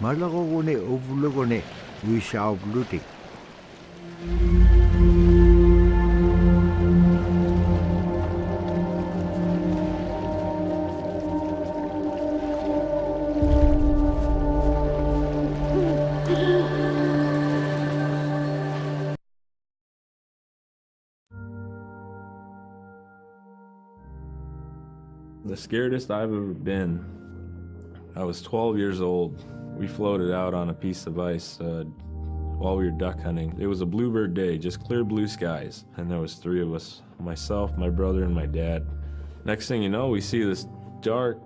Malagone ovulogone wisha blutik. The scaredest I've ever been, I was 12 years old. We floated out on a piece of ice while we were duck hunting. It was a bluebird day, just clear blue skies. And there was 3 of us, myself, my brother, and my dad. Next thing you know, we see this dark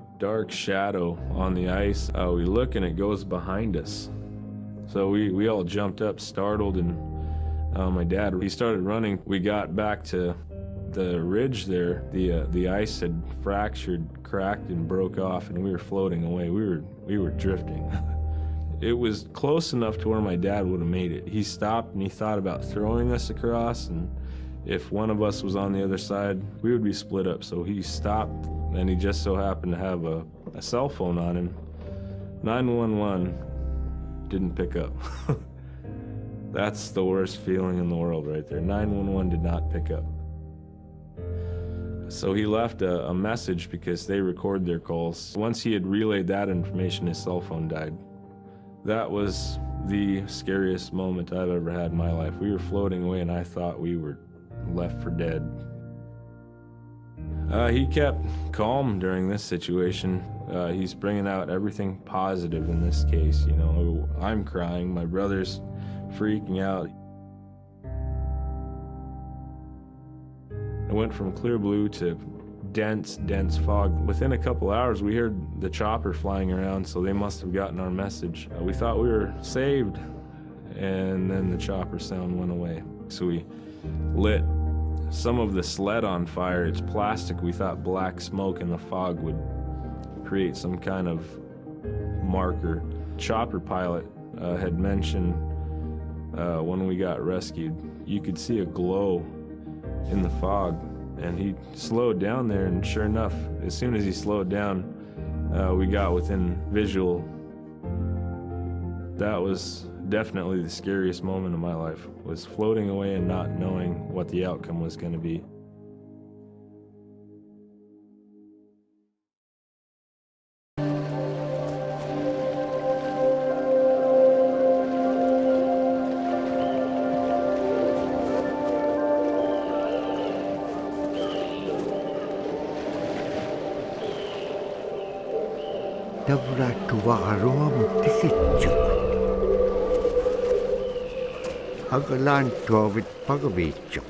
shadow on the ice. We look and it goes behind us. So we all jumped up, startled, and my dad, he started running. We got back to the ridge there. The ice had fractured, cracked, and broke off, and we were floating away. We were drifting. It was close enough to where my dad would have made it. He stopped and he thought about throwing us across, and if one of us was on the other side, we would be split up. So he stopped, and he just so happened to have a cell phone on him. 911 didn't pick up. That's the worst feeling in the world right there. 911 did not pick up. So he left a message because they record their calls. Once he had relayed that information, his cell phone died. That was the scariest moment I've ever had in my life. We were floating away and I thought we were left for dead. He kept calm during this situation. He's bringing out everything positive in this case. You know, I'm crying, my brother's freaking out. It went from clear blue to dense fog. Within a couple hours, we heard the chopper flying around, so they must have gotten our message. We thought we were saved, and then the chopper sound went away. So we lit some of the sled on fire. It's plastic. We thought black smoke in the fog would create some kind of marker. Chopper pilot had mentioned when we got rescued, you could see a glow in the fog, and he slowed down there, and sure enough, as soon as he slowed down, we got within visual. That was definitely the scariest moment of my life, was floating away and not knowing what the outcome was going to be. Dabra tuwakaroam tikitjuk. Agalan tuwavit pagabitjuk.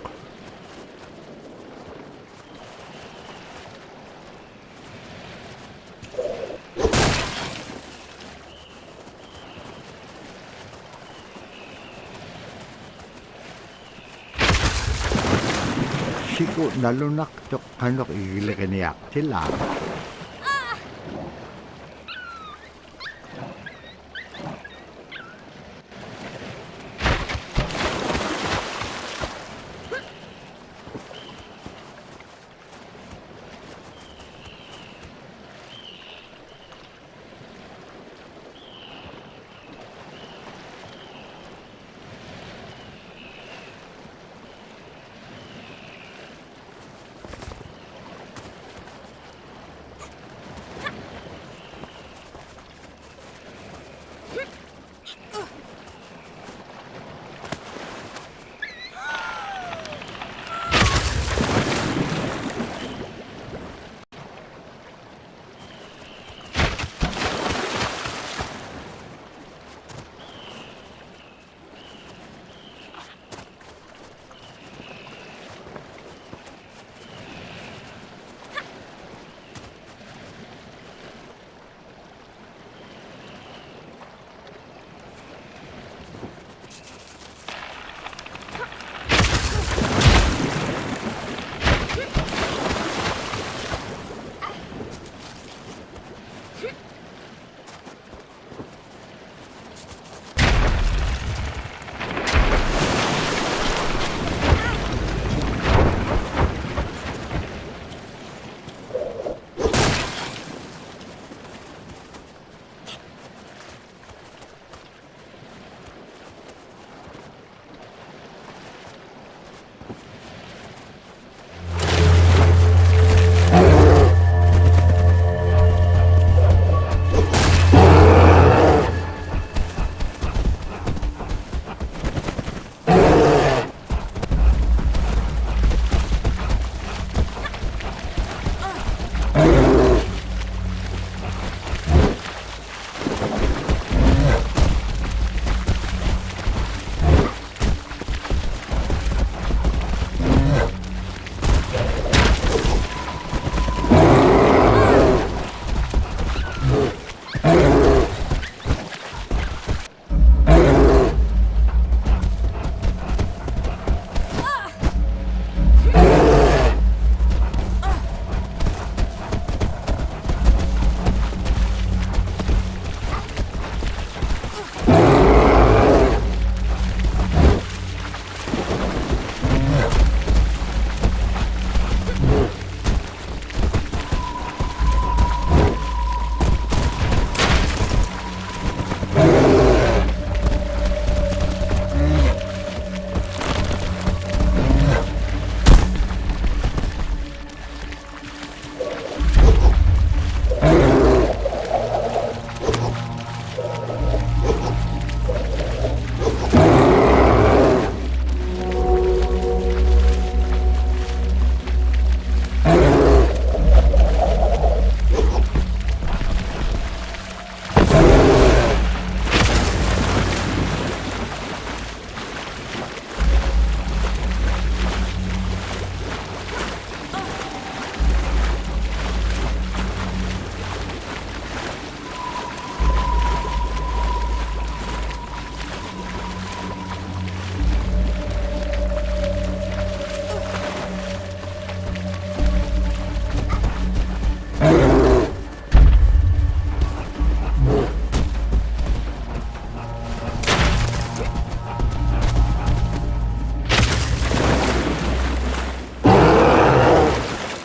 Sigo nalunak tuk kanok igilikaniak sila.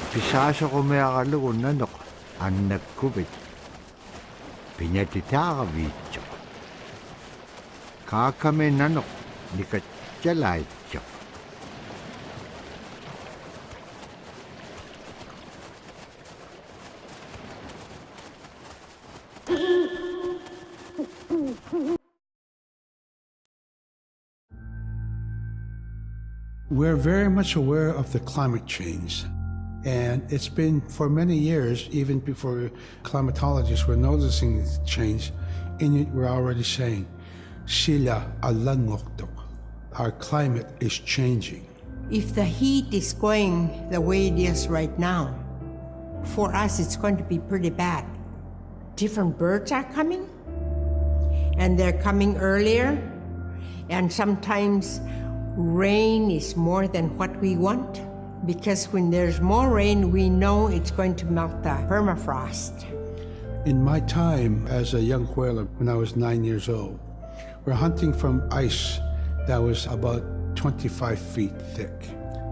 Pisaso ko may akaluon nanok. Ang nagkubit. Pinyatitaka vityo. Kakame nanok. Likat tiyalaityo. We're very much aware of the climate change. And it's been for many years, even before climatologists were noticing this change, Inuit were already saying, Sila alangokto. Our climate is changing. If the heat is going the way it is right now, for us it's going to be pretty bad. Different birds are coming, and they're coming earlier, and sometimes rain is more than what we want. Because when there's more rain, we know it's going to melt the permafrost. In my time as a young whaler, when I was 9 years old, we're hunting from ice that was about 25 feet thick.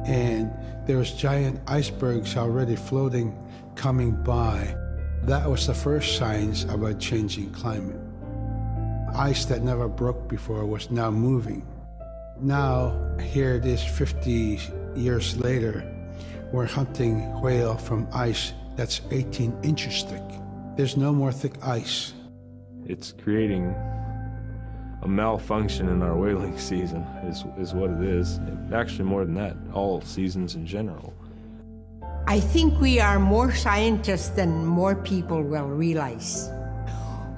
And there was giant icebergs already floating, coming by. That was the first signs of a changing climate. Ice that never broke before was now moving. Now, here it is 50 years later, we're hunting whale from ice that's 18 inches thick. There's no more thick ice. It's creating a malfunction in our whaling season is what it is. Actually more than that, all seasons in general. I think we are more scientists than more people will realize.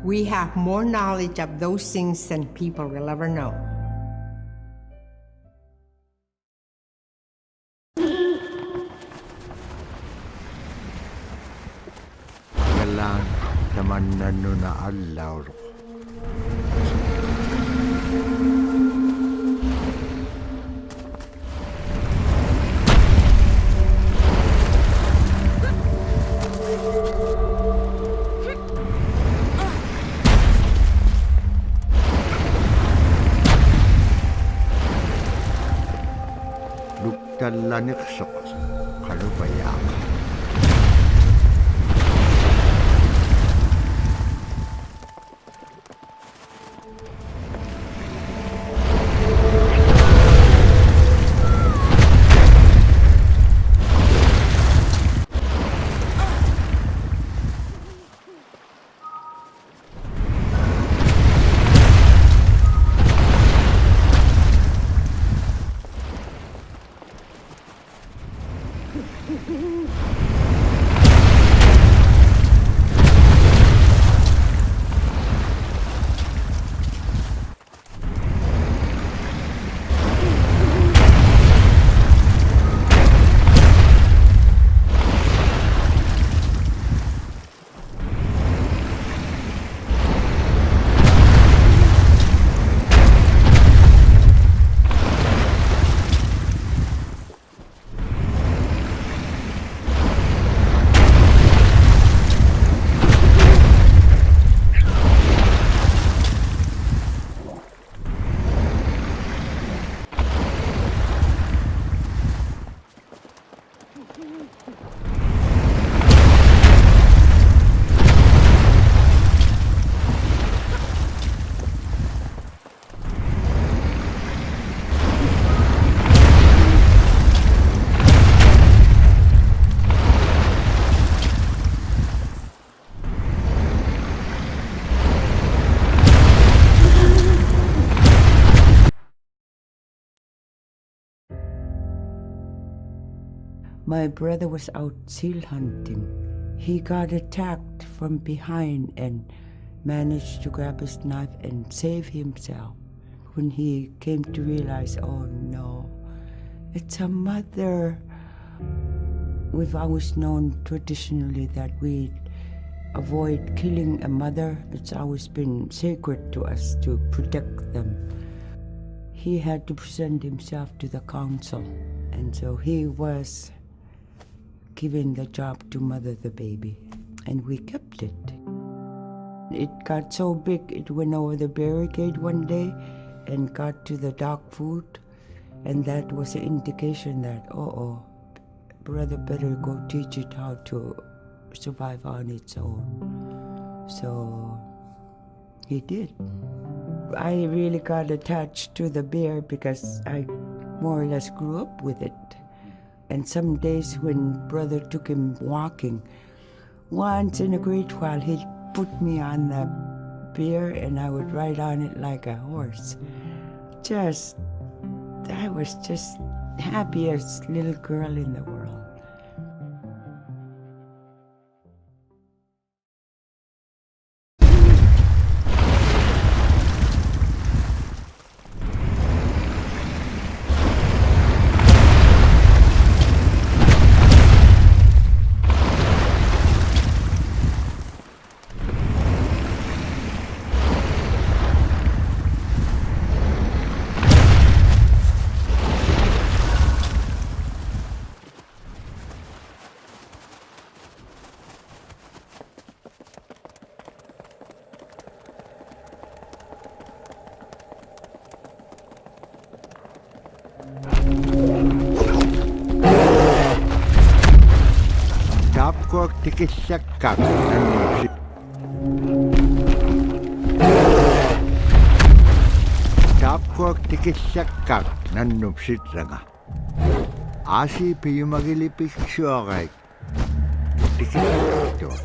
We have more knowledge of those things than people will ever know. Galang naman na Nuna alaw. Luktallanik sok kalupayak. My brother was out seal hunting. He got attacked from behind and managed to grab his knife and save himself. When he came to realize, oh no, it's a mother. We've always known traditionally that we avoid killing a mother. It's always been sacred to us to protect them. He had to present himself to the council, and so he was given the job to mother the baby, and we kept it. It got so big, it went over the barricade one day and got to the dog food, and that was an indication that, brother better go teach it how to survive on its own. So he did. I really got attached to the bear because I more or less grew up with it. And some days when brother took him walking, once in a great while he'd put me on the bear and I would ride on it like a horse. I was just happiest little girl in the world. Tapkuak tikisyakkak nannupsit. Tapkuak tikisyakkak nannupsitranga. Asi piyumagilipiksuakai tikisyakkak.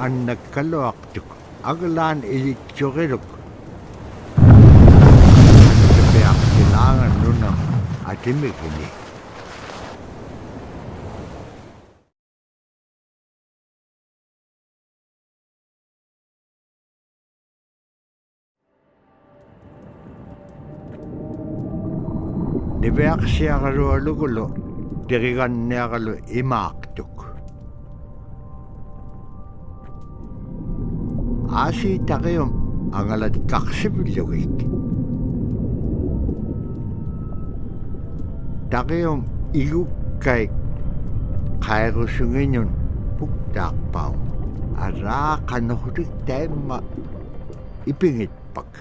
Annakkaluaqtuk aglaan ilitsuqiluk tapiaqtilaangan nunam atimikini Niveaksiaqalualugulo tiriganniaqalu imaaqtuk. Aasi taqium angalat qarsipillugik. Taqium igukkaik qairusungiñun puktaaqpaum araaqanorlik taimma ipingitpak.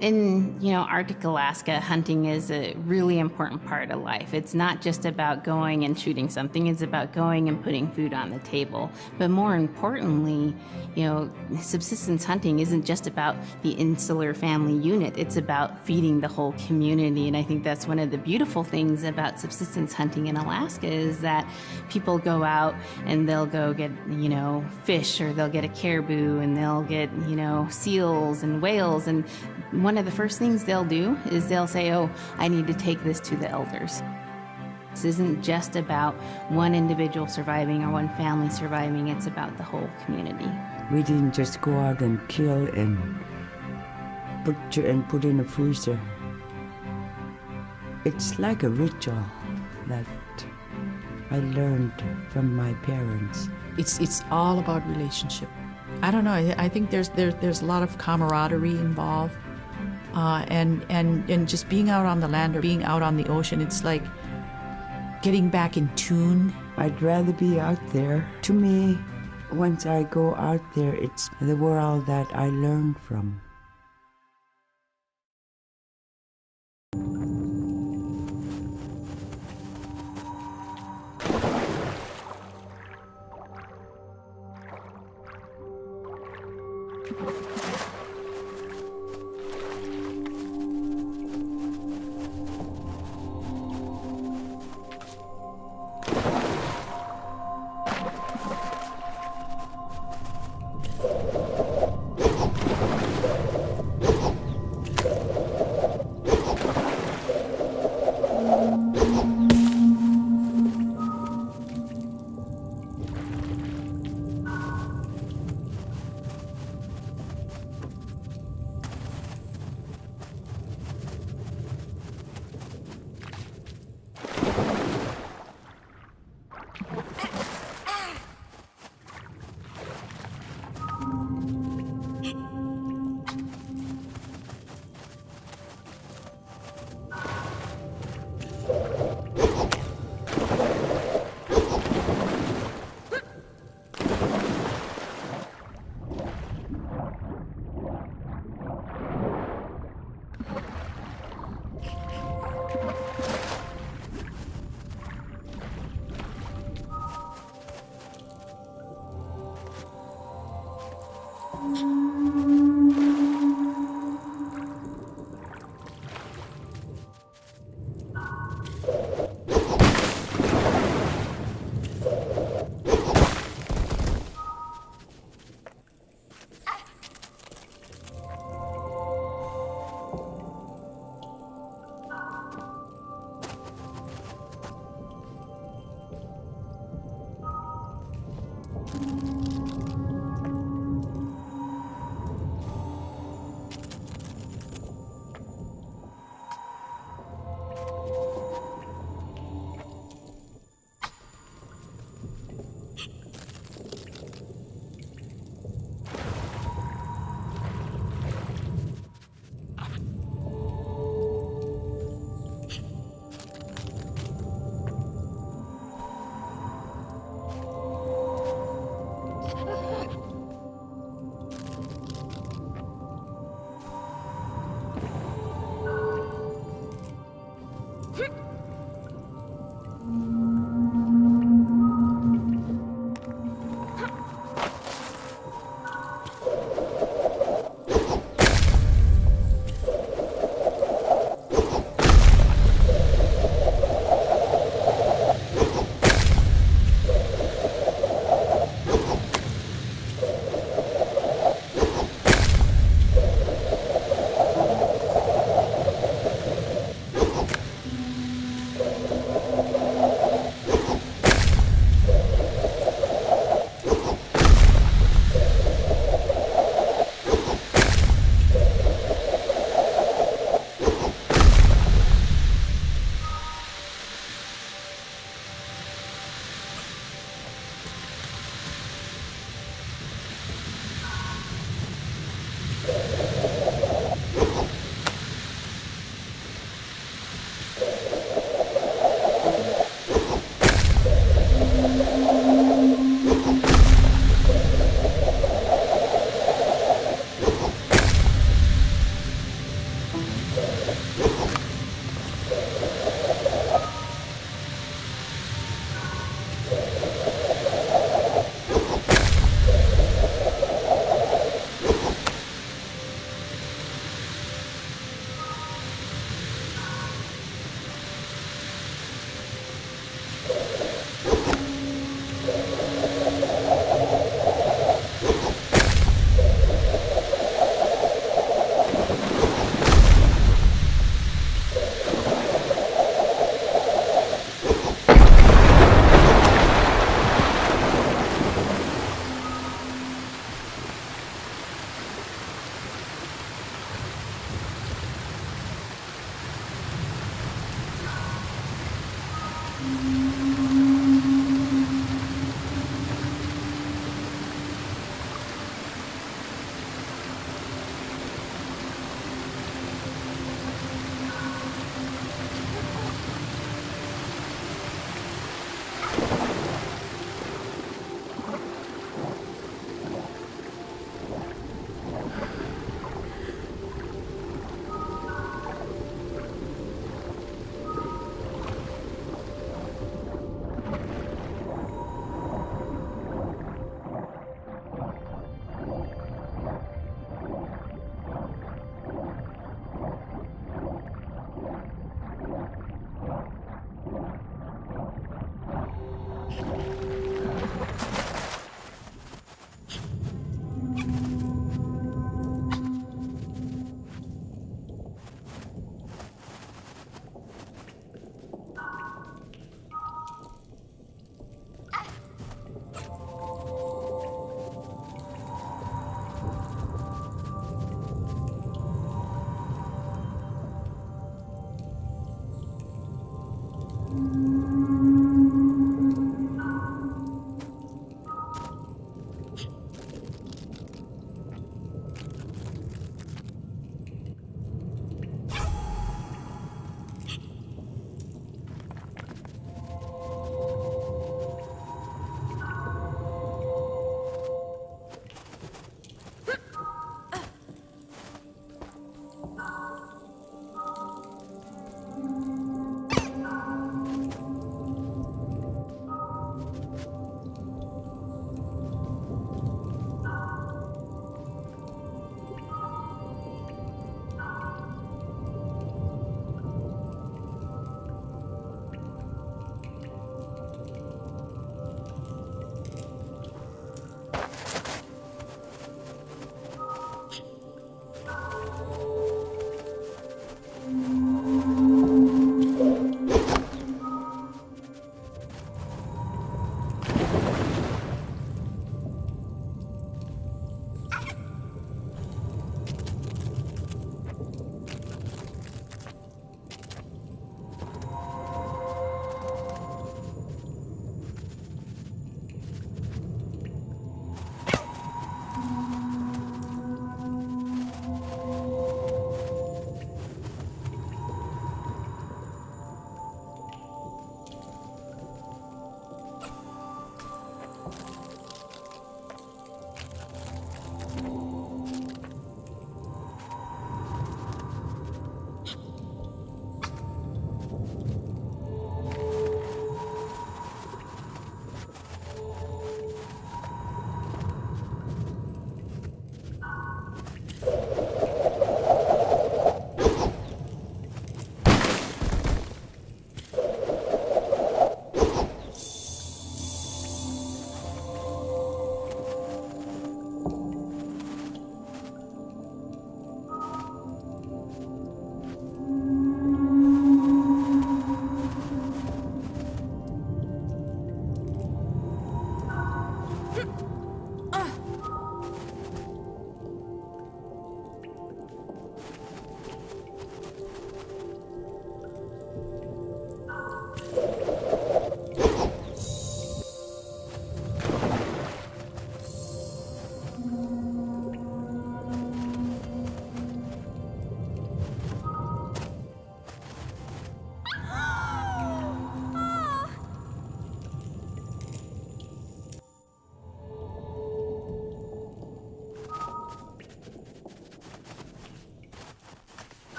In, Arctic Alaska, hunting is a really important part of life. It's not just about going and shooting something, it's about going and putting food on the table. But more importantly, subsistence hunting isn't just about the insular family unit, it's about feeding the whole community. And I think that's one of the beautiful things about subsistence hunting in Alaska is that people go out and they'll go get, fish, or they'll get a caribou, and they'll get, seals and whales. And one of the first things they'll do is they'll say, oh, I need to take this to the elders. This isn't just about one individual surviving or one family surviving, it's about the whole community. We didn't just go out and kill and put in a freezer. It's like a ritual that I learned from my parents. It's all about relationship. I don't know. I think there's a lot of camaraderie involved, and just being out on the land or being out on the ocean. It's like getting back in tune. I'd rather be out there. To me, once I go out there, it's the world that I learn from.